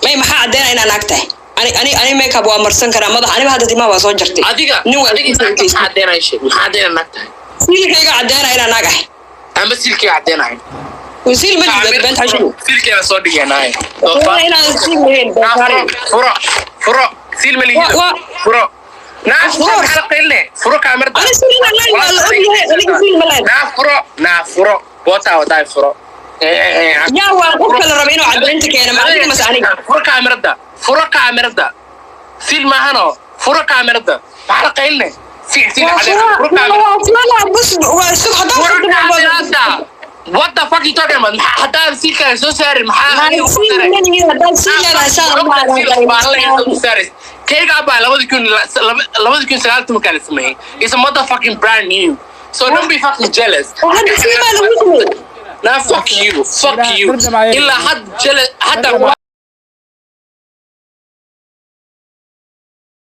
may maxaa cadeen inaan naagtahay ani make up waa marsan karaa madax aniga hadda timaha waa soo jartay adiga cadeenay shay maxaa cadeen naagtahay siilkayga cadeen inaan naagahay amba siilkayga cadeenay وسيل مجد بنت حشو سيلك أنا صدق أنا أنا سيل فرق سيل مليون فرق نعم فرق قلنا فرق كاميرا أنا سيل ملاك نعم فرق بوتا وتاي فرق يا وقف الربعين وعدلتك أنا ما عندي مسألة فرق كاميرا سيل ما هنا فرق كاميرا على قلنا سيل على فرق كاميرا بس وسوق هذا What the fuck you talking about? حتى سيلك سو ساري محل كيك أبا لابد يكون سألت مكان اسمه it's a motherfucking brand new so don't be fucking jealous nah fuck you إلا حد jealous حتى